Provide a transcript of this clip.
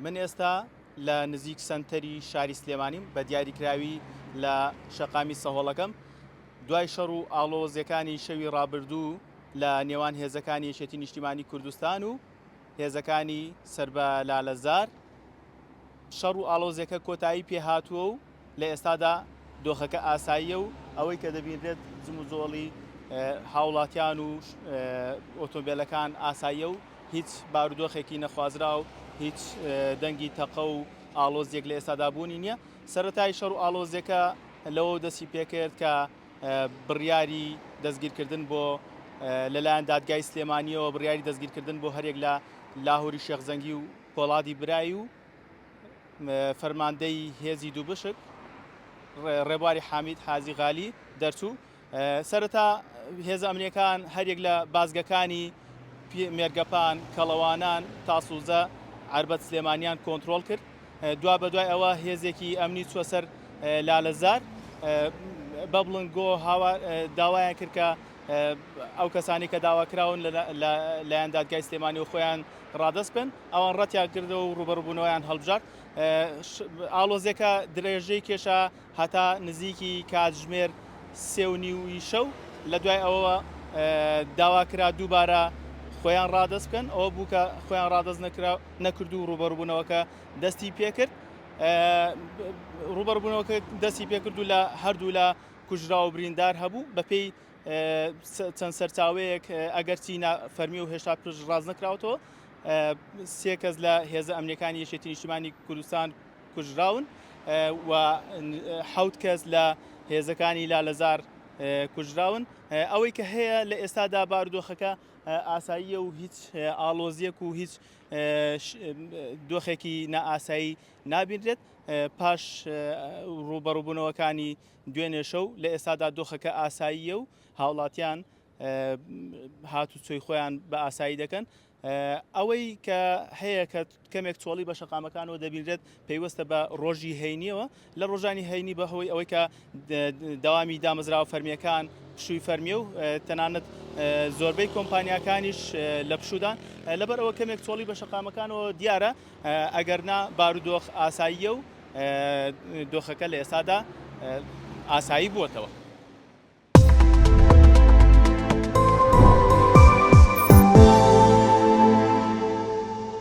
من ئێستا لە نزیک سنتەری شاری سلێمانیم بە دیاریکراوی لە شەقامی سەهۆڵەکەم دوای شەڕ و ئاڵۆزیەکانی شەوی ڕابردوو لە نێوان هێزەکانی یەکێتی نیشتیمانی کوردستان و هێزەکانی سەربە لالەزار شەڕ و ئاڵۆزیەکە کۆتایی پێهاتووە و لە ئێستادا دۆخەکە ئاساییە و ئەوەی کە دەبینرێت زم و زۆڵی هاوڵاتیان و ئۆتۆمبیلەکان ئاساییە و هیچ بارودۆخێکی نەخوازرا و هیچ دەنگی تەقە و ئاڵۆزیەک لە ئێستادا بوونی نییە. سەرەتای شەڕ و ئاڵۆزیەکە لەوە دەستی پێکرد کە بڕیاری دەستگیرکردن بۆ لەلایەن دادگای سلێمانیەوە بڕیاری دەستگیرکردن بۆ هەرێک لە لاهوری شێخزەنگی و پۆڵادی برایی و فەرماندەی هێزی دووبشک ڕێبواری حامید حازی غالی دەرچوو. سەرەتا هێز ئەمنیەکان هەرێک لە بازگەکانی مێرگەپان کەڵەوانان تاسووزە عربەت سلێمانیان کۆنتترۆل کرد. دوا بە دوای ئەوە هێزێکی ئەمنی چوە سەر لالەزار بە بڵنگۆ داوایان کرد کە ئەو کەسانی کە داواکراون لایەن دادگای سلێمانی و خۆیان ڕادەست بن ئەوان ڕەتیان کردەوە و ڕوبەڕبوونەوەیان هەڵبژار. ئاڵۆزیەکە درێژەی کێشە هەتا نزیکی کاتژمێر 3:30 شەو لە دوای ئەوە داواکرا دووبارە خۆیان ڕادەست بکەن ئەوە بوو کە خۆیان ڕادەست نەکرد و ڕوبەڕبوونەوەکە دەستی پێکرد. ڕوبەڕبوونەوەکە دەستی پێکرد و لە هەردوو لە کوژرا و بریندار هەبوو بەپێی چەند سەرچاوەیەک ئەگەرچی فەرمی و هێشتا پشت ڕاز نەکراوەتەوە 3 کەس لە هێزە ئەمنیەکانی یەکێتی نیشتیمانی کوردستان کوژراون و 7 کەس لە هێزەکانی لالەزار کوژراون. ئەوەی کە هەیە لە ئێستادا بارودۆخەکە ئاساییە و هیچ ئاڵۆزیەک و هیچ دۆخێکی نائاسایی نابینرێت. پاش ڕوبەڕووبوونەوەکانی دوێنێ شەو لە ئێستادا دۆخەکە ئاساییە و هاوڵاتیان هاتوچۆی خۆیان بە ئاسایی دەکەن. ئەوەی کە هەیە کە کەمێک چۆڵی بە شەقامەکانەوە دەبینرێت پێیوەستە بە ڕۆژی هەینیەوە لە ڕۆژانی هەینی بەهۆی ئەوەی کە داوامی دامەزراوە فەرمیەکان پشووی فەرمیە و تەنانەت زۆربەی کۆمپانیاکانیش لە پشودان لەبەر ئەوە کەمێک چۆڵی بە شەقامەکانەوە دیارە ئەگەرنا بارودۆخ ئاساییە و دۆخەکە لە ئێستادا ئاسایی بووەتەوە.